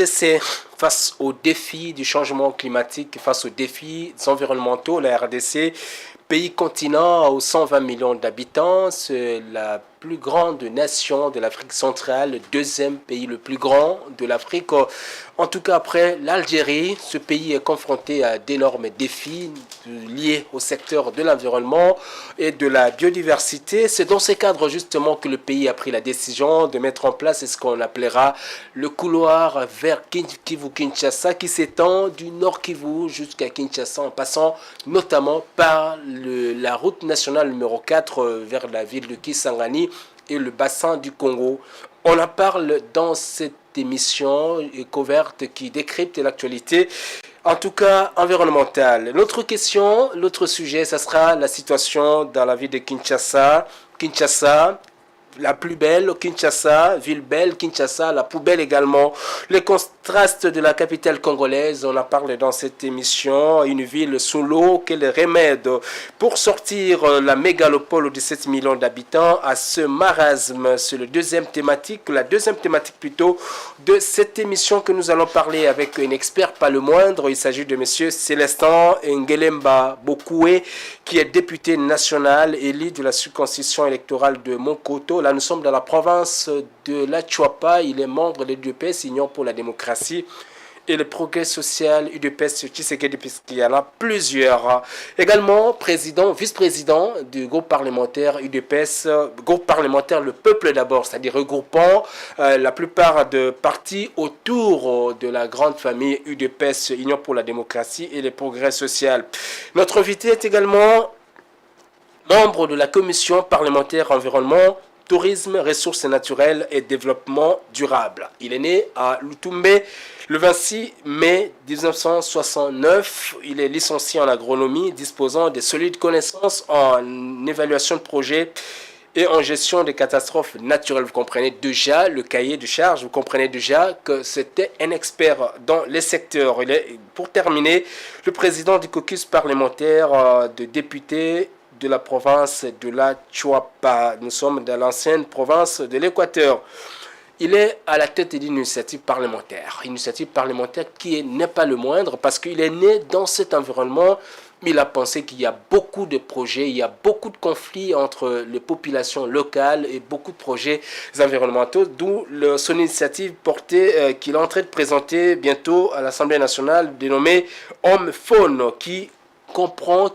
RDC, face aux défis du changement climatique, face aux défis environnementaux, la RDC, pays continent aux 120 millions d'habitants, c'est la plus grande nation de l'Afrique centrale, le deuxième pays le plus grand de l'Afrique. En tout cas, après l'Algérie, ce pays est confronté à d'énormes défis liés au secteur de l'environnement et de la biodiversité. C'est dans ces cadres justement que le pays a pris la décision de mettre en place ce qu'on appellera le couloir vers Kivu-Kinshasa qui s'étend du nord Kivu jusqu'à Kinshasa en passant notamment par la route nationale numéro 4 vers la ville de Kisangani et le bassin du Congo. On en parle dans cette émission éco-verte qui décrypte l'actualité, en tout cas environnementale. L'autre sujet, ça sera la situation dans la ville de Kinshasa. Kinshasa, la plus belle, Kinshasa, ville belle, Kinshasa, la poubelle également. Les contrastes de la capitale congolaise, on en parle dans cette émission. Une ville sous l'eau, quel remède pour sortir la mégalopole de 17 millions d'habitants à ce marasme. C'est la deuxième thématique plutôt de cette émission que nous allons parler avec un expert pas le moindre. Il s'agit de monsieur Célestin Ngelemba Bokoué, qui est député national élu de la circonscription électorale de Monkoto. Là, nous sommes dans la province de la Chuapa. Il est membre de l'UDPS, Union pour la démocratie et le progrès social, UDPS, Tshisekedi, puisqu'il y en a plusieurs. Également, vice-président du groupe parlementaire UDPS, groupe parlementaire Le Peuple d'abord, c'est-à-dire regroupant la plupart de partis autour de la grande famille UDPS, Union pour la démocratie et le progrès social. Notre invité est également membre de la commission parlementaire environnement, tourisme, ressources naturelles et développement durable. Il est né à Lutumbe le 26 mai 1969. Il est licencié en agronomie, disposant de solides connaissances en évaluation de projets et en gestion des catastrophes naturelles. Vous comprenez déjà le cahier de charge, vous comprenez déjà que c'était un expert dans les secteurs. Il est, pour terminer, le président du caucus parlementaire de députés de la province de la Chuapa. Nous sommes dans l'ancienne province de l'Équateur. Il est à la tête d'une initiative parlementaire qui n'est pas le moindre parce qu'il est né dans cet environnement. Il a pensé qu'il y a beaucoup de projets, il y a beaucoup de conflits entre les populations locales et beaucoup de projets environnementaux, d'où son initiative portée qu'il est en train de présenter bientôt à l'Assemblée nationale, dénommée Homme-Faune, qui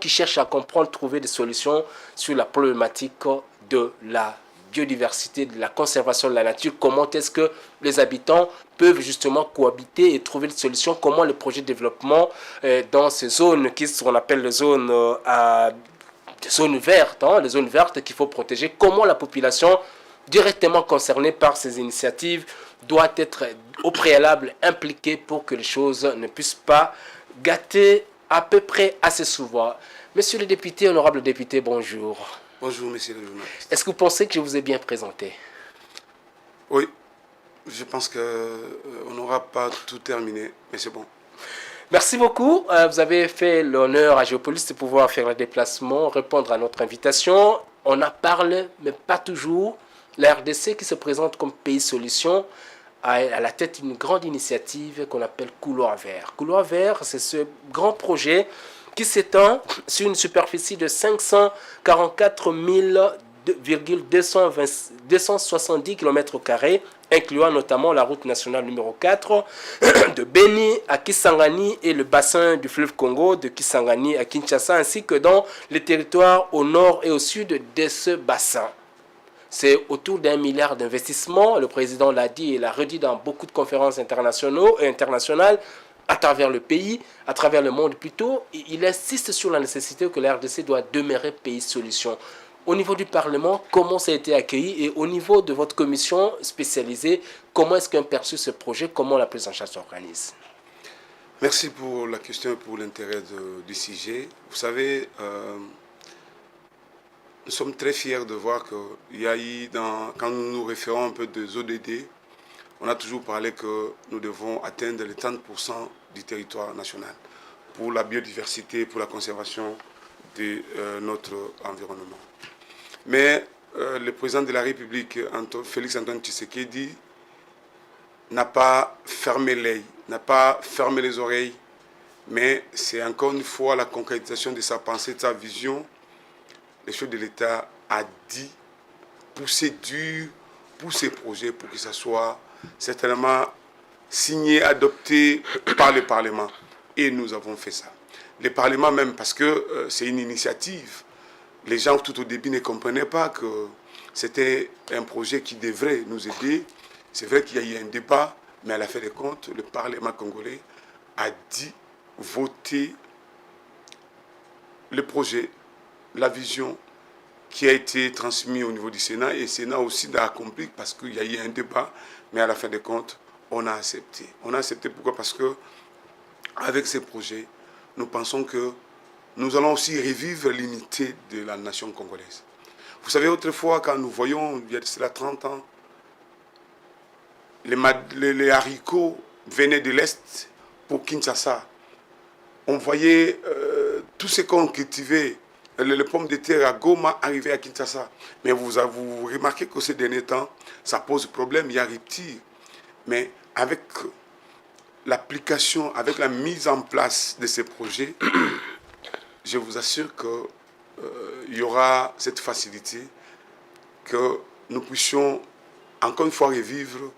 cherche à comprendre, trouver des solutions sur la problématique de la biodiversité, de la conservation de la nature. Comment est-ce que les habitants peuvent justement cohabiter et trouver des solutions? Comment le projet de développement dans ces zones qu'on appelle les zones vertes, les zones vertes qu'il faut protéger, comment la population directement concernée par ces initiatives doit être au préalable impliquée pour que les choses ne puissent pas gâter à peu près assez souvent. Monsieur le député, honorable député, bonjour. Bonjour, monsieur le journaliste. Est-ce que vous pensez que je vous ai bien présenté? Oui, je pense qu'on n'aura pas tout terminé, mais c'est bon. Merci beaucoup. Vous avez fait l'honneur à Géopolis de pouvoir faire le déplacement, répondre à notre invitation. On en parle, mais pas toujours. La RDC qui se présente comme pays solution à la tête d'une grande initiative qu'on appelle Couloir Vert. Couloir Vert, c'est ce grand projet qui s'étend sur une superficie de 544 270 km², incluant notamment la route nationale numéro 4 de Beni à Kisangani et le bassin du fleuve Congo de Kisangani à Kinshasa, ainsi que dans les territoires au nord et au sud de ce bassin. C'est autour d'1 milliard d'investissements. Le président l'a dit et l'a redit dans beaucoup de conférences internationales à travers le pays, à travers le monde plutôt. Il insiste sur la nécessité que la RDC doit demeurer pays solution. Au niveau du Parlement, comment ça a été accueilli et au niveau de votre commission spécialisée, comment est-ce qu'un perçu ce projet, comment la prise en charge s'organise? Merci pour la question et pour l'intérêt du sujet. Vous savez, nous sommes très fiers de voir qu'il y a eu, quand nous nous référons un peu des ODD, on a toujours parlé que nous devons atteindre les 30% du territoire national pour la biodiversité, pour la conservation de notre environnement. Mais le président de la République, Félix Antoine Tshisekedi, n'a pas fermé l'œil, n'a pas fermé les oreilles, mais c'est encore une fois la concrétisation de sa pensée, de sa vision. Le chef de l'État a dit pousser dur pour ces projets, pour que ça soit certainement signé, adopté par le Parlement. Et nous avons fait ça. Le Parlement même, parce que c'est une initiative. Les gens tout au début ne comprenaient pas que c'était un projet qui devrait nous aider. C'est vrai qu'il y a eu un débat, mais à la fin des comptes, le Parlement congolais a dit voter le projet, la vision qui a été transmis au niveau du Sénat, et le Sénat aussi l'a accompli parce qu'il y a eu un débat, mais à la fin des comptes, on a accepté. On a accepté pourquoi? Parce que avec ces projets, nous pensons que nous allons aussi revivre l'unité de la nation congolaise. Vous savez, autrefois, quand nous voyons, il y a de cela 30 ans, les haricots venaient de l'Est pour Kinshasa. On voyait tout ce qu'on cultivait, les pommes de terre à Goma arriver à Kinshasa. Mais vous remarquez que ces derniers temps, ça pose problème, il y a rupture. Mais avec l'application, avec la mise en place de ces projets, je vous assure qu'il y aura cette facilité, que nous puissions encore une fois revivre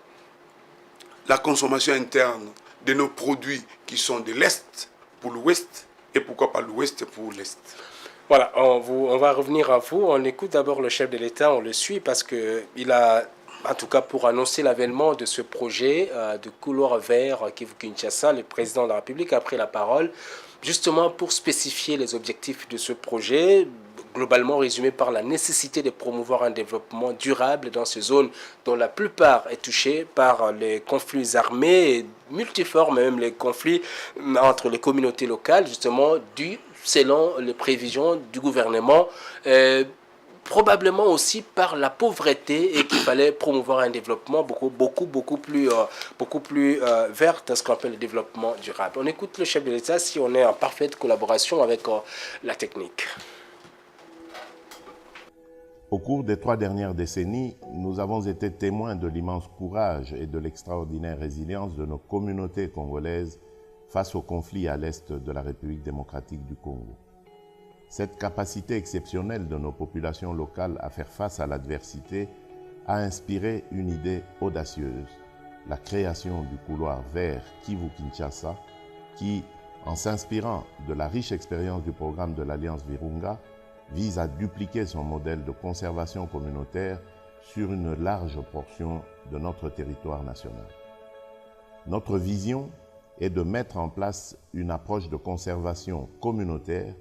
la consommation interne de nos produits qui sont de l'Est pour l'Ouest et pourquoi pas l'Ouest pour l'Est. Voilà, on va revenir à vous. On écoute d'abord le chef de l'État, on le suit parce qu'il a, en tout cas pour annoncer l'avènement de ce projet de couloir vert Kivu-Kinshasa, le président de la République a pris la parole justement pour spécifier les objectifs de ce projet, globalement résumé par la nécessité de promouvoir un développement durable dans ces zones dont la plupart est touchée par les conflits armés, multiformes, même les conflits entre les communautés locales, justement, dus selon les prévisions du gouvernement, probablement aussi par la pauvreté et qu'il fallait promouvoir un développement beaucoup plus vert, ce qu'on appelle le développement durable. On écoute le chef de l'État si on est en parfaite collaboration avec la technique. Au cours des 3 dernières décennies, nous avons été témoins de l'immense courage et de l'extraordinaire résilience de nos communautés congolaises face aux conflits à l'est de la République démocratique du Congo. Cette capacité exceptionnelle de nos populations locales à faire face à l'adversité a inspiré une idée audacieuse, la création du couloir vert Kivu-Kinshasa, qui, en s'inspirant de la riche expérience du programme de l'Alliance Virunga, vise à dupliquer son modèle de conservation communautaire sur une large portion de notre territoire national. Notre vision est de mettre en place une approche de conservation communautaire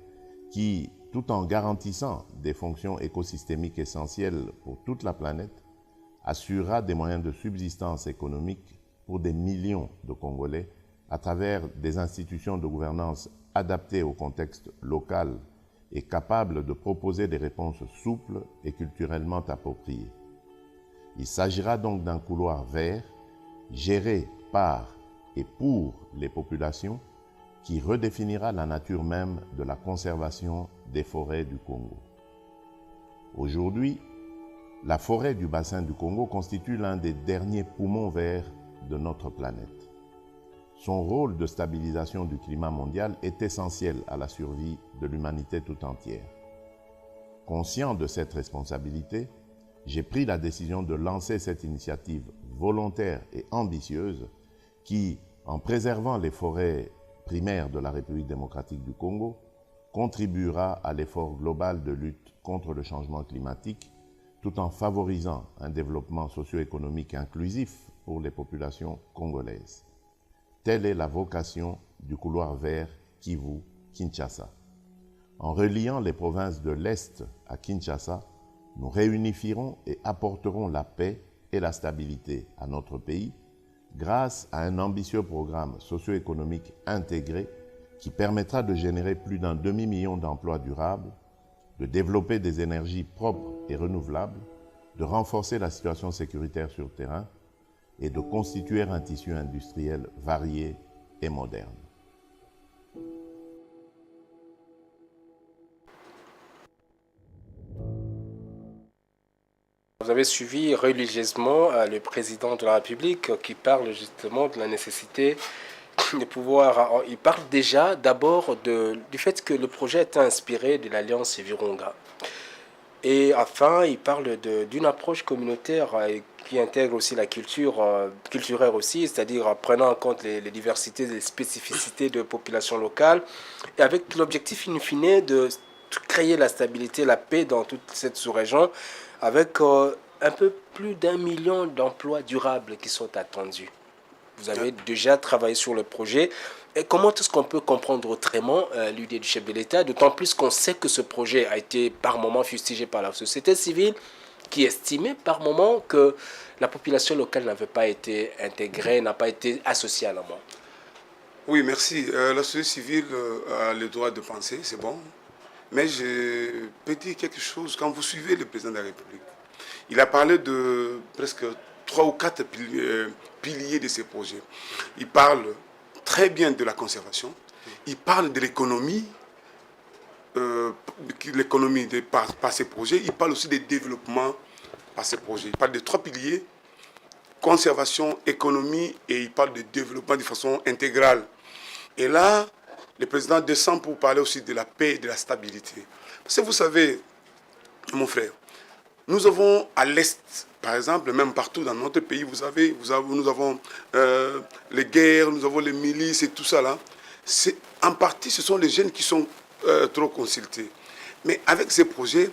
qui, tout en garantissant des fonctions écosystémiques essentielles pour toute la planète, assurera des moyens de subsistance économique pour des millions de Congolais à travers des institutions de gouvernance adaptées au contexte local et capables de proposer des réponses souples et culturellement appropriées. Il s'agira donc d'un couloir vert, géré par et pour les populations, qui redéfinira la nature même de la conservation des forêts du Congo. Aujourd'hui, la forêt du bassin du Congo constitue l'un des derniers poumons verts de notre planète. Son rôle de stabilisation du climat mondial est essentiel à la survie de l'humanité tout entière. Conscient de cette responsabilité, j'ai pris la décision de lancer cette initiative volontaire et ambitieuse qui, en préservant les forêts primaires de la République démocratique du Congo, contribuera à l'effort global de lutte contre le changement climatique tout en favorisant un développement socio-économique inclusif pour les populations congolaises. Telle est la vocation du couloir vert Kivu-Kinshasa. En reliant les provinces de l'Est à Kinshasa, nous réunifierons et apporterons la paix et la stabilité à notre pays grâce à un ambitieux programme socio-économique intégré qui permettra de générer plus d'1 demi-million d'emplois durables, de développer des énergies propres et renouvelables, de renforcer la situation sécuritaire sur le terrain et de constituer un tissu industriel varié et moderne. Vous avez suivi religieusement le président de la République qui parle justement de la nécessité de pouvoir... Il parle déjà d'abord du fait que le projet est inspiré de l'Alliance Virunga. Et enfin, il parle d'une approche communautaire qui intègre aussi la culture culturelle aussi, c'est-à-dire en prenant en compte les diversités, les spécificités de populations locales, et avec l'objectif in fine de créer la stabilité, la paix dans toute cette sous-région, avec un peu plus d'1 million d'emplois durables qui sont attendus. Vous avez déjà travaillé sur le projet. Et comment est-ce qu'on peut comprendre autrement l'idée du chef de l'État, d'autant plus qu'on sait que ce projet a été par moments fustigé par la société civile, qui estimait par moments que la population locale n'avait pas été intégrée, n'a pas été associée à la mort. Oui, merci. La société civile a le droit de penser, c'est bon. Mais je peux dire quelque chose. Quand vous suivez le président de la République, il a parlé de presque 3 ou 4 piliers de ces projets. Il parle très bien de la conservation. Il parle de l'économie, par ces projets. Il parle aussi des développements par ces projets. Il parle de 3 piliers, conservation, économie, et il parle de développement de façon intégrale. Et là, le président descend pour parler aussi de la paix et de la stabilité. Parce que vous savez, mon frère, nous avons à l'Est, par exemple, même partout dans notre pays, nous avons les guerres, nous avons les milices et tout ça là. En partie, ce sont les jeunes qui sont trop consultés. Mais avec ces projets,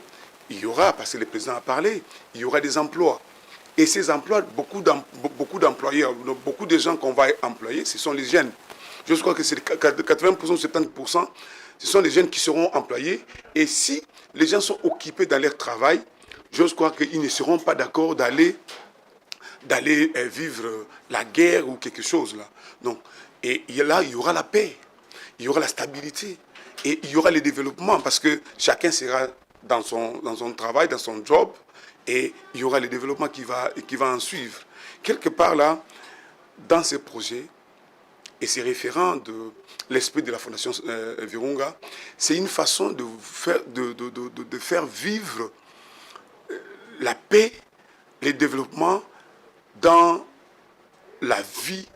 il y aura, parce que le président a parlé, il y aura des emplois. Et ces emplois, beaucoup d'employeurs, beaucoup de gens qu'on va employer, ce sont les jeunes. Je crois que c'est 80% ou 70%, ce sont les jeunes qui seront employés. Et si les gens sont occupés dans leur travail, je crois qu'ils ne seront pas d'accord d'aller vivre la guerre ou quelque chose là. Donc, et là, il y aura la paix, il y aura la stabilité et il y aura le développement parce que chacun sera dans son travail, dans son job et il y aura le développement qui va en suivre. Quelque part là, dans ces projets, et ces référents de l'esprit de la Fondation Virunga, c'est une façon de faire vivre la paix, le développement dans la vie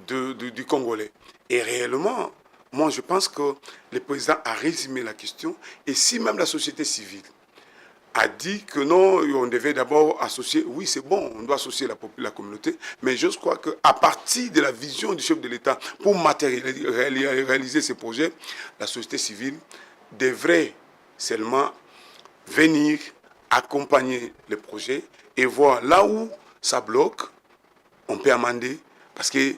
du Congolais. Et réellement, moi je pense que le président a résumé la question. Et si même la société civile a dit que non, on devait d'abord associer, oui c'est bon, on doit associer la communauté, mais je crois qu'à partir de la vision du chef de l'État pour réaliser ces projets, la société civile devrait seulement venir accompagner les projets et voir là où ça bloque, on peut amender, parce que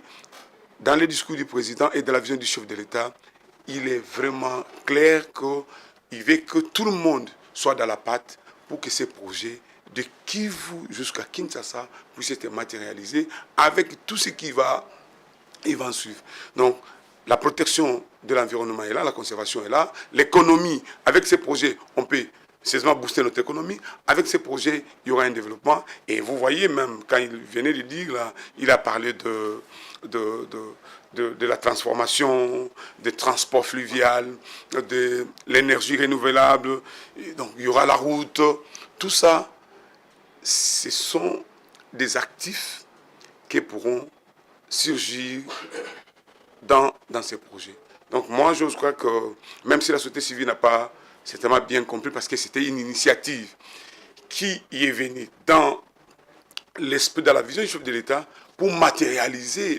dans le discours du président et dans la vision du chef de l'État, il est vraiment clair qu'il veut que tout le monde soit dans la patte pour que ces projets de Kivu jusqu'à Kinshasa puissent être matérialisés avec tout ce qui va en suivre. Donc, la protection de l'environnement est là, la conservation est là, l'économie, avec ces projets, on peut sérieusement booster notre économie. Avec ces projets, il y aura un développement. Et vous voyez même, quand il venait de dire, là, il a parlé de la transformation, des transports fluvial, de l'énergie renouvelable. Et donc, il y aura la route. Tout ça, ce sont des actifs qui pourront surgir dans ces projets. Donc, moi, je crois que même si la société civile n'a pas certainement bien compris, parce que c'était une initiative qui y est venue dans l'esprit, dans la vision du chef de l'État, pour matérialiser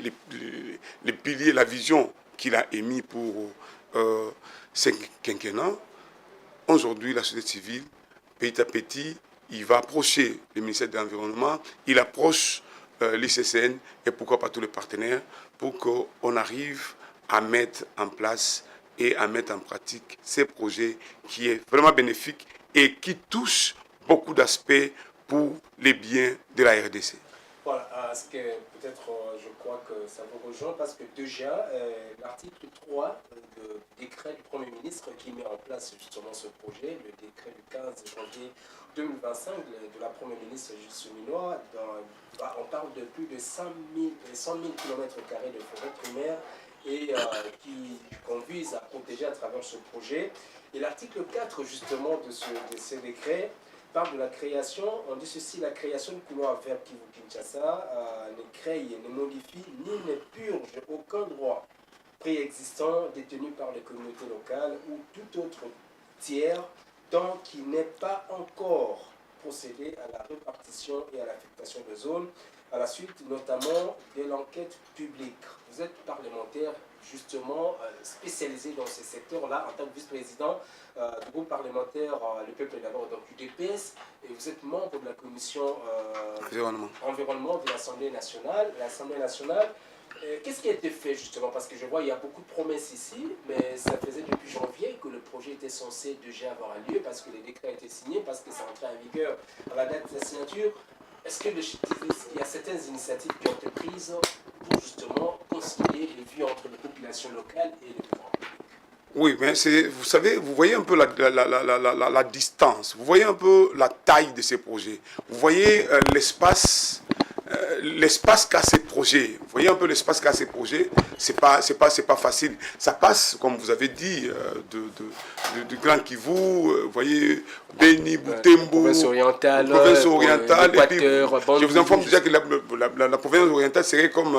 les piliers, la vision qu'il a émis pour ce quinquennat. Aujourd'hui, la société civile, petit à petit, il va approcher le ministère de l'Environnement, il approche l'ICCN et pourquoi pas tous les partenaires pour qu'on arrive à mettre en place et à mettre en pratique ces projets qui est vraiment bénéfique et qui touche beaucoup d'aspects pour les biens de la RDC. Voilà, ce que peut-être je crois que ça vous rejoint parce que déjà l'article 3 du décret du Premier ministre qui met en place justement ce projet, le décret du 15 janvier 2025 de la Première ministre Juste Minois, on parle de plus de 100 000 km² de forêt primaire et qu'on vise à protéger à travers ce projet. Et l'article 4 justement de ce décret parle de la création, on dit ceci, la création du couloir vers Kivu-Kinshasa ne crée, ne modifie ni ne purge aucun droit préexistant détenu par les communautés locales ou tout autre tiers tant qu'il n'est pas encore procédé à la répartition et à l'affectation de zones, à la suite notamment de l'enquête publique. Vous êtes parlementaire justement spécialisé dans ce secteur-là en tant que vice-président du groupe parlementaire Le Peuple d'abord, donc UDPS, et vous êtes membre de la commission environnement de l'Assemblée nationale. Qu'est-ce qui a été fait justement? Parce que je vois il y a beaucoup de promesses ici, mais ça faisait depuis janvier que le projet était censé déjà avoir lieu parce que les décrets étaient signés, parce que ça entrait en vigueur à la date de la signature. Est-ce qu'il y a certaines initiatives qui ont été prises pour justement concilier les vues entre les populations locales et le pouvoir public? Oui, mais vous savez, vous voyez un peu la distance, vous voyez un peu la taille de ces projets, vous voyez l'espace qu'a ces projets. Vous voyez un peu l'espace qu'a ces projets, c'est pas facile. Ça passe, comme vous avez dit, du Grand Kivu, vous voyez, Beni, Butembo, province orientale, et puis, je vous informe déjà que la province orientale serait comme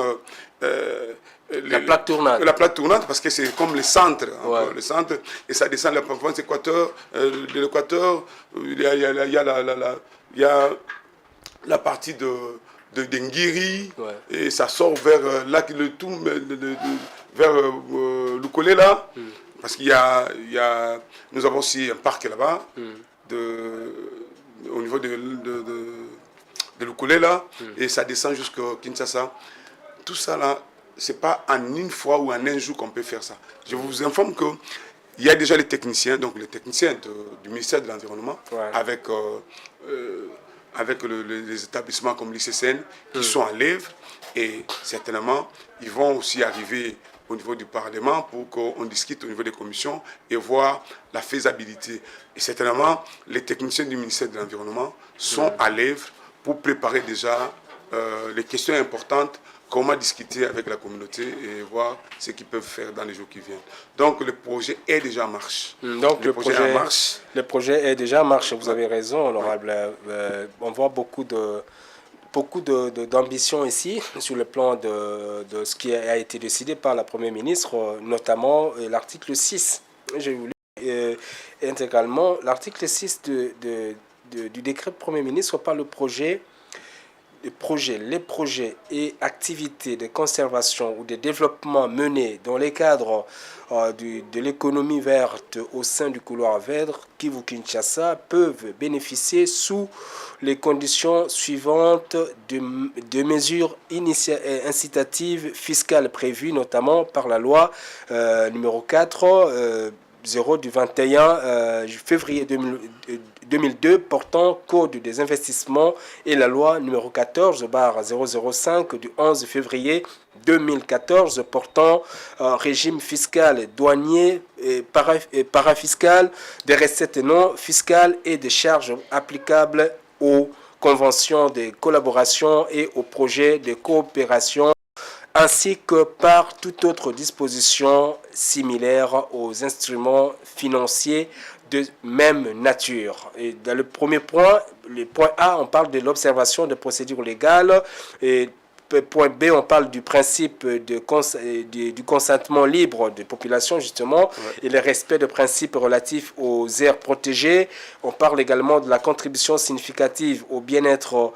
la plaque tournante. La plaque tournante, parce que c'est comme le centre, ouais. Le centre, et ça descend la province équateur, de l'équateur, il y a la partie de Ngiri, ouais. Et ça sort vers vers Lukole là, parce qu'il y a, nous avons aussi un parc là-bas, au niveau de Lukole là, et ça descend jusqu'à Kinshasa. Tout ça là, c'est pas en une fois ou en un jour qu'on peut faire ça. Je vous informe que il y a déjà les techniciens, donc les techniciens du ministère de l'Environnement, ouais. Avec les établissements comme l'ICCN qui sont à l'œuvre, et certainement ils vont aussi arriver au niveau du Parlement pour qu'on discute au niveau des commissions et voir la faisabilité. Et certainement les techniciens du ministère de l'Environnement sont à l'œuvre pour préparer déjà les questions importantes, comment discuter avec la communauté et voir ce qu'ils peuvent faire dans les jours qui viennent. Donc le projet est déjà en marche. Donc le projet est déjà en marche, vous avez raison, honorable. On voit beaucoup d'ambition ici sur le plan de ce qui a été décidé par la Première ministre, notamment l'article 6. J'ai voulu intégralement l'article 6 du décret de Premier ministre par le projet. Les projets et activités de conservation ou de développement menés dans les cadres de l'économie verte au sein du couloir vert Kivu-Kinshasa peuvent bénéficier sous les conditions suivantes de mesures incitatives fiscales prévues notamment par la loi numéro 4 du 21 février 2002 portant Code des investissements et la loi numéro 14/005 du 11 février 2014 portant régime fiscal, douanier et parafiscal, des recettes non fiscales et des charges applicables aux conventions de collaboration et aux projets de coopération, ainsi que par toute autre disposition similaire aux instruments financiers de même nature. Et dans le premier point, le point A, on parle de l'observation de procédures légales, et point B, on parle du principe du consentement libre des populations, justement, ouais. Et le respect de principes relatifs aux aires protégées. On parle également de la contribution significative au bien-être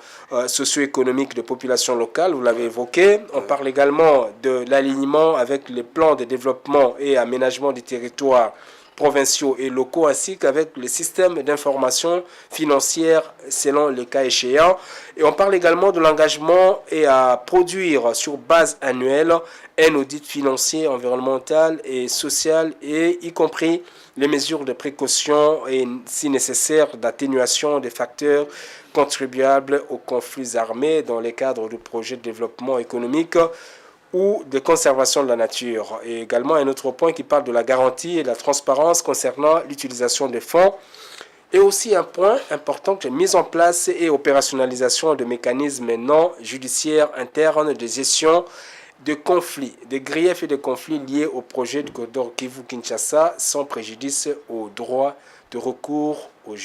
socio-économique des populations locales, vous l'avez évoqué. On parle également de l'alignement avec les plans de développement et aménagement du territoire provinciaux et locaux, ainsi qu'avec le système d'information financière selon les cas échéants. Et on parle également de l'engagement et à produire sur base annuelle un audit financier, environnemental et social, et y compris les mesures de précaution et, si nécessaire, d'atténuation des facteurs contribuables aux conflits armés dans le cadre du projet de développement économique ou de conservation de la nature. Et également un autre point qui parle de la garantie et de la transparence concernant l'utilisation des fonds. Et aussi un point important que mise en place et opérationnalisation de mécanismes non judiciaires internes de gestion de conflits, de griefs et de conflits liés au projet du corridor Kivu-Kinshasa sans préjudice aux droits de recours aux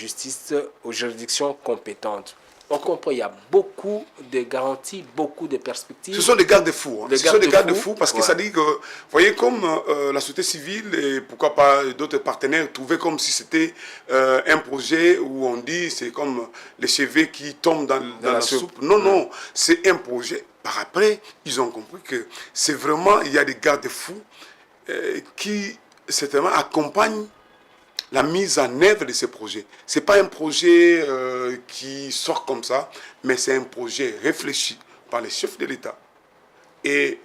juridictions compétentes. On comprend, il y a beaucoup de garanties, beaucoup de perspectives. Ce sont des garde-fous. Des Ce sont des garde-fous, garde-fous parce que ouais. ça dit que, vous voyez, comme la société civile et pourquoi pas d'autres partenaires trouvaient comme si c'était un projet où on dit c'est comme les cheveux qui tombent dans la soupe. Non, non, c'est un projet. Par après, ils ont compris que c'est vraiment, il y a des garde-fous qui certainement accompagnent la mise en œuvre de ces projets. Ce n'est pas un projet qui sort comme ça, mais c'est un projet réfléchi par les chefs de l'État et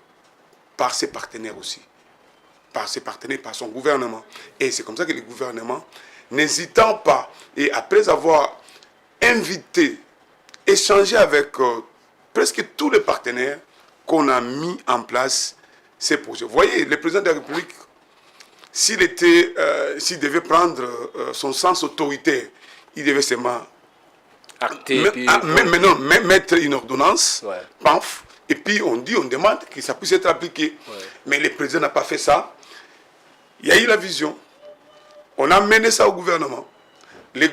par ses partenaires aussi. Par ses partenaires, par son gouvernement. Et c'est comme ça que le gouvernement, n'hésitant pas, et après avoir invité, échangé avec presque tous les partenaires, qu'on a mis en place ces projets. Vous voyez, le président de la République, s'il devait prendre son sens autoritaire, il devait seulement mettre une ordonnance, ouais. paf, et puis on demande que ça puisse être appliqué. Ouais. Mais le président n'a pas fait ça. Il y a eu la vision. On a mené ça au gouvernement. Le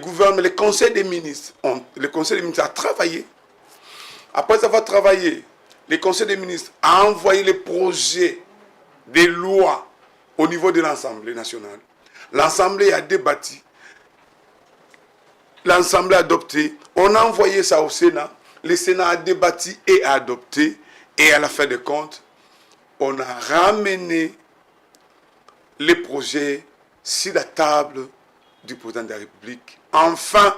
conseil des ministres a travaillé. Après avoir travaillé, le conseil des ministres a envoyé les projets des lois au niveau de l'Assemblée nationale. L'Assemblée a débattu. L'Assemblée a adopté. On a envoyé ça au Sénat. Le Sénat a débattu et a adopté. Et à la fin de compte, on a ramené les projets sur la table du président de la République, enfin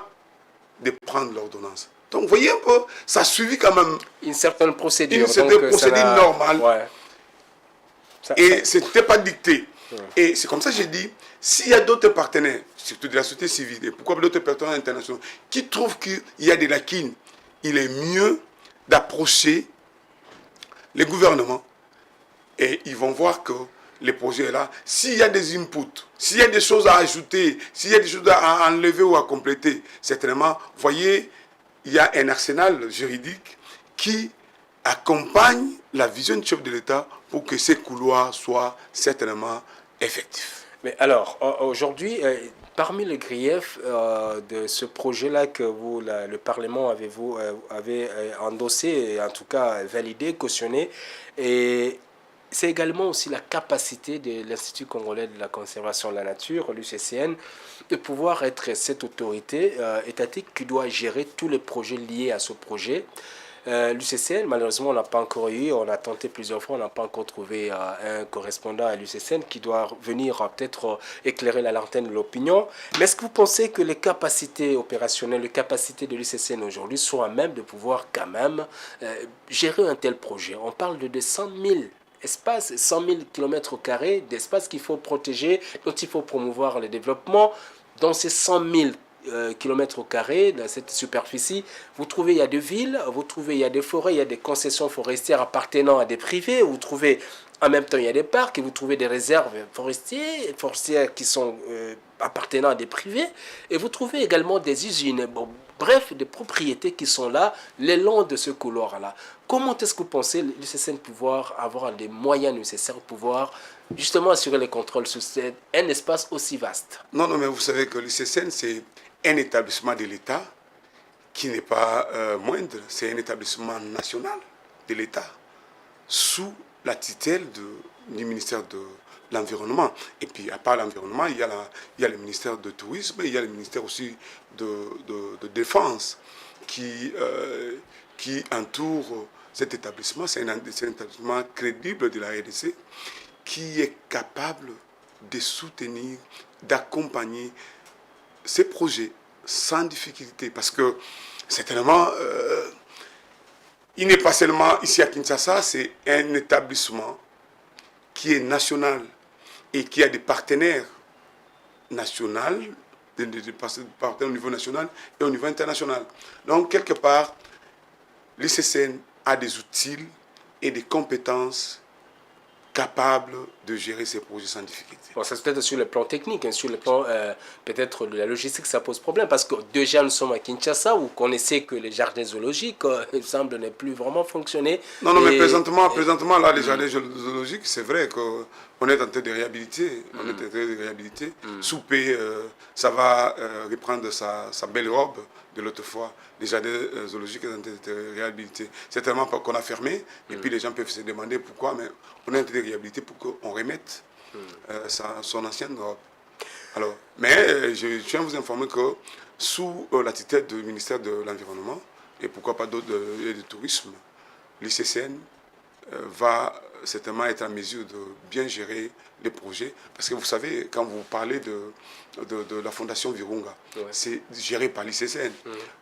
de prendre l'ordonnance. Donc, vous voyez un peu, ça a suivi quand même une certaine procédure. Une certaine procédure normale. Ouais. Et ce n'était pas dicté. Ouais. Et c'est comme ça que j'ai dit, s'il y a d'autres partenaires, surtout de la société civile, et pourquoi d'autres partenaires internationaux, qui trouvent qu'il y a des lacunes, il est mieux d'approcher les gouvernements et ils vont voir que les projets là, s'il y a des inputs, s'il y a des choses à ajouter, s'il y a des choses à enlever ou à compléter, certainement, vous voyez, il y a un arsenal juridique qui accompagne la vision du chef de l'État pour que ces couloirs soient certainement effectifs. Mais alors, aujourd'hui, parmi les griefs de ce projet-là que le Parlement avait endossé, et en tout cas validé, cautionné, et c'est également aussi la capacité de l'Institut congolais de la conservation de la nature, l'UCCN, de pouvoir être cette autorité étatique qui doit gérer tous les projets liés à ce projet. L'UCCN, malheureusement, on n'a pas encore eu, on a tenté plusieurs fois, on n'a pas encore trouvé un correspondant à l'UCCN qui doit venir peut-être éclairer la lanterne de l'opinion. Mais est-ce que vous pensez que les capacités opérationnelles, les capacités de l'UCCN aujourd'hui sont à même de pouvoir quand même gérer un tel projet? On parle de 100 000 espaces, 100 000 km² d'espace qu'il faut protéger, dont il faut promouvoir le développement. Dans ces 100 000 km², dans cette superficie, vous trouvez, il y a des villes, vous trouvez, il y a des forêts, il y a des concessions forestières appartenant à des privés, vous trouvez, en même temps, il y a des parcs, et vous trouvez des réserves forestières qui sont appartenant à des privés, et vous trouvez également des usines, bon, bref, des propriétés qui sont là, le long de ce couloir-là. Comment est-ce que vous pensez l'UCCN pouvoir avoir les moyens nécessaires pour pouvoir justement assurer les contrôles sur un espace aussi vaste? Non, mais vous savez que l'UCCN, c'est un établissement de l'État qui n'est pas moindre. C'est un établissement national de l'État sous la tutelle du ministère de l'Environnement. Et puis, à part l'environnement, il y a le ministère de Tourisme, il y a le ministère aussi de Défense qui entoure cet établissement. C'est un établissement crédible de la RDC qui est capable de soutenir, d'accompagner ces projets sans difficulté. Parce que, certainement, il n'est pas seulement ici à Kinshasa, c'est un établissement qui est national et qui a des partenaires nationaux, des partenaires au niveau national et au niveau international. Donc, quelque part, l'UCCN a des outils et des compétences capable de gérer ces projets sans difficulté. Bon, ça c'est peut-être sur le plan technique, hein, sur le plan peut-être de la logistique, ça pose problème parce que déjà nous sommes à Kinshasa où vous connaissez que les jardins zoologiques il semble ne plus vraiment fonctionner. Non, mais présentement là, les jardins zoologiques, c'est vrai qu'on est en train de réhabiliter. On est en train de réhabiliter. Soupé, ça va reprendre sa belle robe de l'autre fois. Les jardins zoologiques sont en train de réhabiliter. C'est tellement qu'on a fermé et puis les gens peuvent se demander pourquoi, mais on est en train de réhabiliter pour qu'on remette son ancienne robe. Alors, mais je tiens à vous informer que sous la tutelle du ministère de l'Environnement et pourquoi pas d'autres du tourisme, l'ICCN va certainement être en mesure de bien gérer les projets. Parce que vous savez, quand vous parlez de la Fondation Virunga, c'est géré par l'ICCN.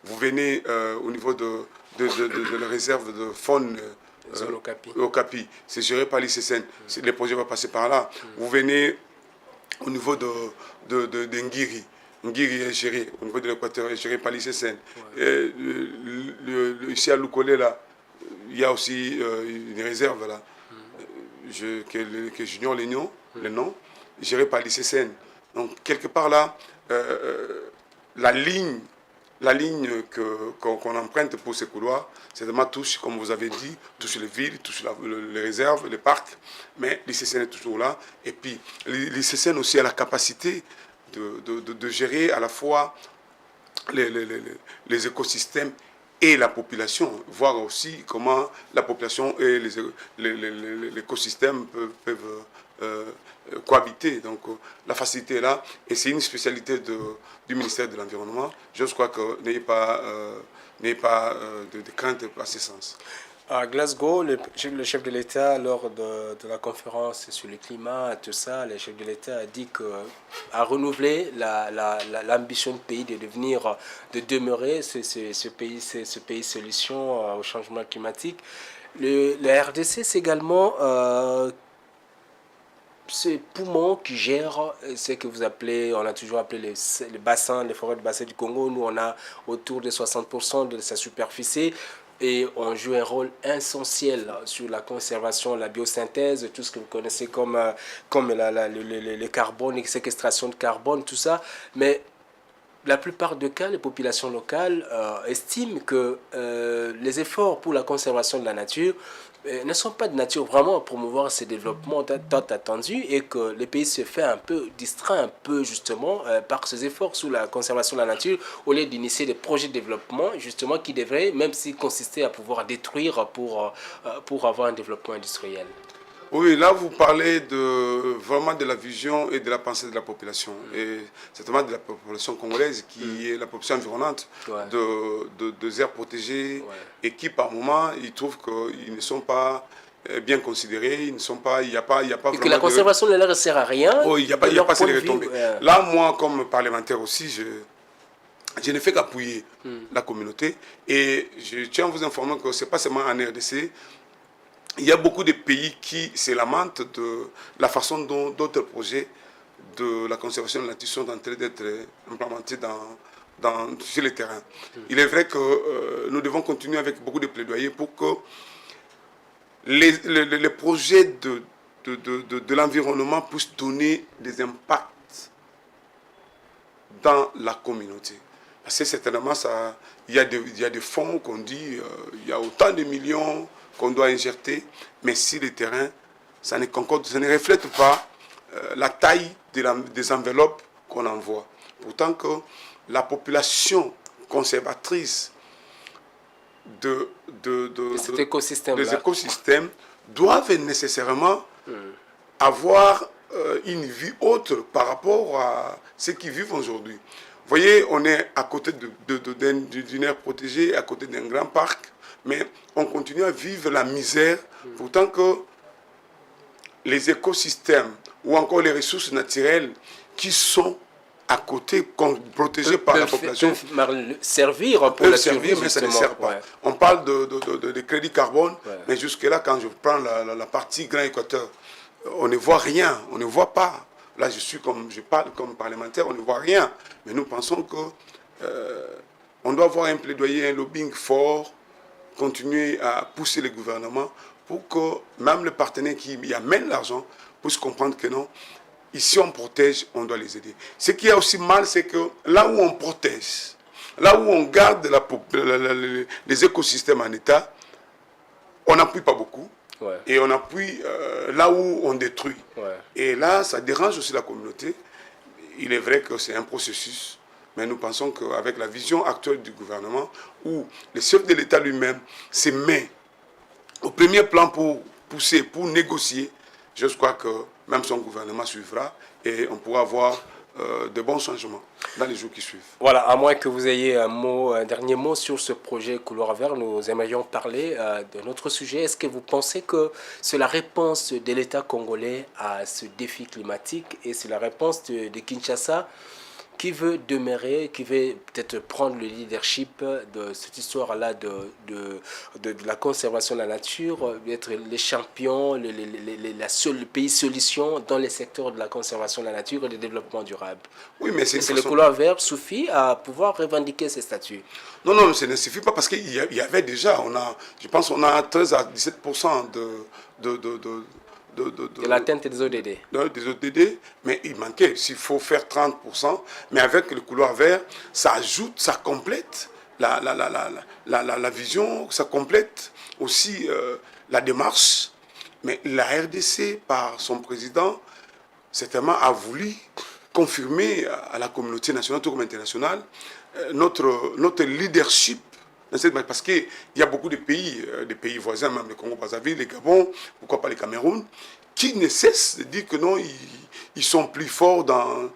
Vous venez au niveau de la réserve de faune Okapi, c'est géré par l'ICCN. Les projets vont passer par là. Vous venez au niveau de Ngiri. Ngiri est géré, au niveau de l'Équateur, est géré par l'ICCN. Ici à Lukole, là, il y a aussi une réserve là, que j'ignore les noms, gérée par l'ICCN. Donc, quelque part là, la ligne qu'on emprunte pour ces couloirs, c'est vraiment touche, comme vous avez dit, touche les villes, touche les réserves, les parcs, mais l'ICCN est toujours là. Et puis, l'ICCN aussi a la capacité de gérer à la fois les écosystèmes et la population, voir aussi comment la population et l'écosystème peuvent cohabiter. Donc la facilité est là et c'est une spécialité du ministère de l'Environnement. Je crois que n'ayez pas de crainte à ce sens. À Glasgow, le chef de l'État, lors de la conférence sur le climat, tout ça, le chef de l'État a dit a renouvelé l'ambition du pays de demeurer ce pays solution au changement climatique. La RDC, c'est également ce poumon qui gère ce que vous appelez, on a toujours appelé les bassins, les forêts de bassin du Congo. Nous, on a autour de 60% de sa superficie. Et on joue un rôle essentiel sur la conservation, la biosynthèse, tout ce que vous connaissez comme le carbone, les séquestrations de carbone, tout ça. Mais la plupart des cas, les populations locales estiment que les efforts pour la conservation de la nature ne sont pas de nature vraiment à promouvoir ces développements tant attendus et que le pays se fait un peu distrait un peu justement par ces efforts sur la conservation de la nature au lieu d'initier des projets de développement justement qui devraient, même s'ils consistaient à pouvoir détruire pour avoir un développement industriel. Oui, là vous parlez vraiment de la vision et de la pensée de la population. Et certainement de la population congolaise qui est la population environnante de aires protégées et qui par moment ils trouvent qu'ils ne sont pas bien considérés, ils ne sont pas, il n'y a pas et que la conservation ne leur sert à rien. Oh, il n'y a pas assez de retombées. Là, moi comme parlementaire aussi, je ne fais qu'appuyer la communauté et je tiens à vous informer que ce n'est pas seulement en RDC. Il y a beaucoup de pays qui se lamentent de la façon dont d'autres projets de la conservation de la nature sont en train d'être implémentés sur le terrain. Il est vrai que nous devons continuer avec beaucoup de plaidoyer pour que les projets de l'environnement puissent donner des impacts dans la communauté. Parce que certainement, il y a des fonds qu'on dit, il y a autant de millions qu'on doit injecter, mais si le terrain, ça ne reflète pas la taille des enveloppes qu'on envoie. Pourtant que la population conservatrice des écosystèmes doivent nécessairement avoir une vie autre par rapport à ceux qui vivent aujourd'hui. Vous voyez, on est à côté d'une aire protégée, à côté d'un grand parc, mais on continue à vivre la misère, pourtant que les écosystèmes ou encore les ressources naturelles qui sont à côté, protégées par la population, peuvent servir pour la survie, mais ça ne sert pas. On parle de crédit carbone, mais jusque-là, quand je prends la partie Grand Équateur, on ne voit rien, on ne voit pas. Là, je parle comme parlementaire, on ne voit rien. Mais nous pensons qu'on doit avoir un plaidoyer, un lobbying fort, continuer à pousser les gouvernements pour que même les partenaires qui y amènent l'argent puissent comprendre que non, ici on protège, on doit les aider. Ce qui est aussi mal, c'est que là où on protège, là où on garde les écosystèmes en état, on n'appuie pas beaucoup. Ouais. Et on appuie là où on détruit. Ouais. Et là, ça dérange aussi la communauté. Il est vrai que c'est un processus, mais nous pensons qu'avec la vision actuelle du gouvernement, où le chef de l'État lui-même se met au premier plan pour pousser, pour négocier, je crois que même son gouvernement suivra et on pourra avoir de bons changements dans les jours qui suivent. Voilà, à moins que vous ayez un dernier mot sur ce projet Couloir Vert, nous aimerions parler de notre sujet. Est-ce que vous pensez que c'est la réponse de l'État congolais à ce défi climatique et c'est la réponse de Kinshasa qui veut demeurer, qui veut peut-être prendre le leadership de cette histoire-là de la conservation de la nature, d'être les champions, le pays solution dans les secteurs de la conservation de la nature et du développement durable. Oui, mais c'est le couloir vert suffit à pouvoir revendiquer ces statuts. Non, non, ça ne suffit pas parce qu'il y avait déjà, je pense qu'on a 13 à 17% de l'atteinte des ODD. Des ODD, mais il manquait. S'il faut faire 30%, mais avec le couloir vert, ça ajoute, ça complète la vision, ça complète aussi la démarche. Mais la RDC, par son président, certainement a voulu confirmer à la communauté nationale, tout comme internationale, notre leadership. Parce qu'il y a beaucoup de pays voisins, même le Congo-Brazzaville, le Gabon, pourquoi pas le Cameroun, qui ne cessent de dire que non, ils sont plus forts dans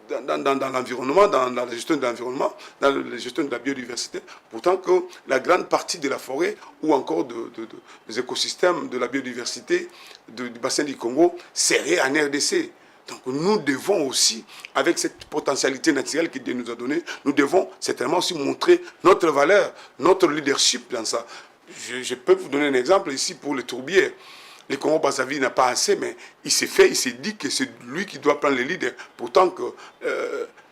l'environnement, dans la gestion de l'environnement, dans la gestion de la biodiversité. Pourtant que la grande partie de la forêt ou encore des écosystèmes de la biodiversité du bassin du Congo serait en RDC. Donc nous devons aussi, avec cette potentialité naturelle que Dieu nous a donnée, nous devons certainement aussi montrer notre valeur, notre leadership dans ça. Je peux vous donner un exemple ici pour les tourbières. Le Congo-Brazzaville n'a pas assez, mais il s'est dit que c'est lui qui doit prendre le leader. Pourtant que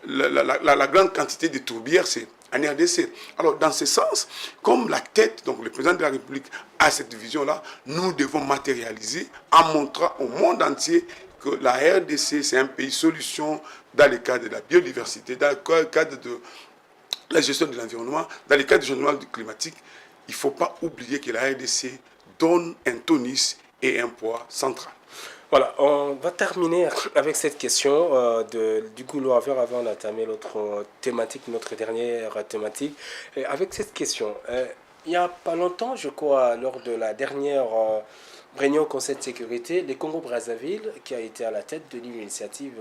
la grande quantité de tourbières, c'est en RDC. Alors dans ce sens, comme la tête, donc le président de la République a cette vision-là, nous devons matérialiser en montrant au monde entier que la RDC, c'est un pays solution dans le cadre de la biodiversité, dans le cadre de la gestion de l'environnement, dans le cadre du changement climatique. Il ne faut pas oublier que la RDC donne un tonus et un poids central. Voilà, on va terminer avec cette question du couloir vert avant d'entamer l'autre thématique, notre dernière thématique. Et avec cette question, il n'y a pas longtemps, je crois, lors de la dernière réunion au Conseil de sécurité, le Congo-Brazzaville, qui a été à la tête de l'initiative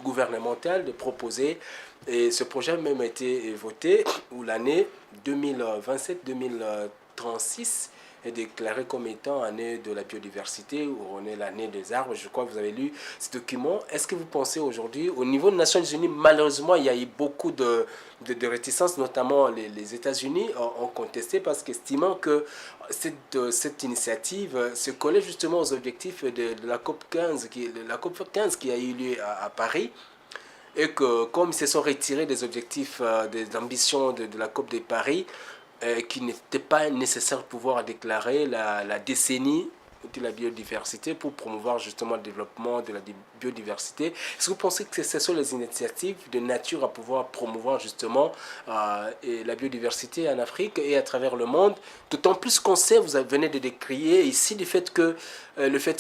gouvernementale de proposer, et ce projet a même été voté, où l'année 2027-2036 est déclarée comme étant année de la biodiversité, où on est l'année des arbres. Je crois que vous avez lu ce document. Est-ce que vous pensez aujourd'hui, au niveau des Nations Unies, malheureusement, il y a eu beaucoup de réticences, notamment les États-Unis ont contesté parce qu'estimant que cette initiative se collait justement aux objectifs de la COP 15, la COP 15 qui a eu lieu à Paris, et que comme ils se sont retirés des objectifs, des ambitions de la COP de Paris, qu'il n'était pas nécessaire de pouvoir déclarer la décennie de la biodiversité pour promouvoir justement le développement de la biodiversité. Est-ce que vous pensez que ce sont les initiatives de nature à pouvoir promouvoir justement la biodiversité en Afrique et à travers le monde? D'autant plus qu'on sait, vous venez de décrire ici le fait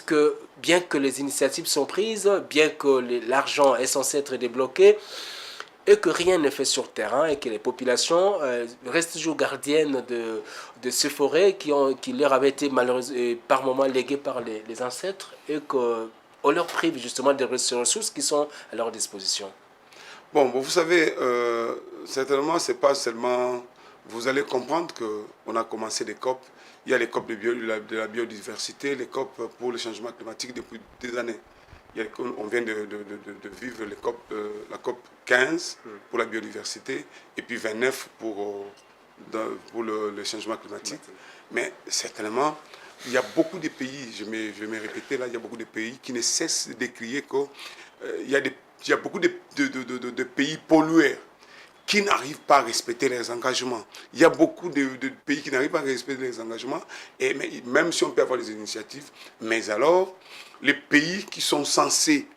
que bien que les initiatives sont prises, bien que l'argent est censé être débloqué, et que rien n'est fait sur le terrain et que les populations restent toujours gardiennes de ces forêts qui leur avaient été malheureusement par moments léguées par les ancêtres et qu'on leur prive justement des ressources qui sont à leur disposition. Bon, vous savez, certainement, c'est pas seulement... Vous allez comprendre qu'on a commencé des COP. Il y a les COP de la biodiversité, les COP pour le changement climatique depuis des années. On vient de vivre la COP 15 pour la biodiversité et puis 29 pour le changement climatique. Mais certainement, il y a beaucoup de pays, je vais me répéter là, il y a beaucoup de pays qui ne cessent de crier qu'il y a beaucoup de pays pollueurs qui n'arrivent pas à respecter les engagements. Il y a beaucoup de pays qui n'arrivent pas à respecter les engagements, et même si on peut avoir des initiatives, mais alors, les pays qui sont censés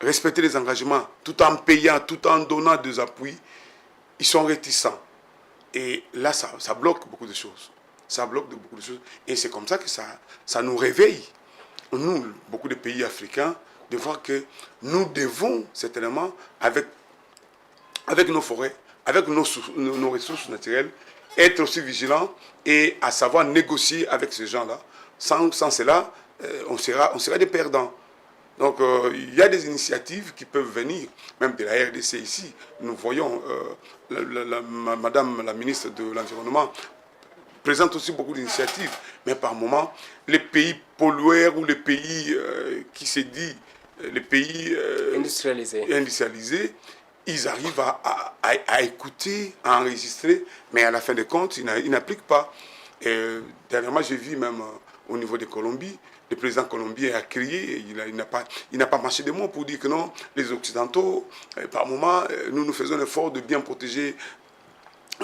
respecter les engagements, tout en payant, tout en donnant des appuis, ils sont réticents. Et là, ça bloque beaucoup de choses. Ça bloque beaucoup de choses. Et c'est comme ça que ça nous réveille, nous, beaucoup de pays africains, de voir que nous devons, certainement, avec nos forêts, avec nos ressources naturelles, être aussi vigilants et à savoir négocier avec ces gens-là. Sans cela, on sera des perdants. Donc, il y a des initiatives qui peuvent venir, même de la RDC ici. Nous voyons, Madame la ministre de l'Environnement présente aussi beaucoup d'initiatives. Mais par moments, les pays pollueurs ou les pays qui se disent, les pays industrialisés, ils arrivent à écouter, à enregistrer, mais à la fin des comptes, ils n'appliquent pas. Et dernièrement, j'ai vu même au niveau de Colombie, le président colombien a crié, il n'a pas marché de mots pour dire que non, les Occidentaux, par moment, nous faisons l'effort de bien protéger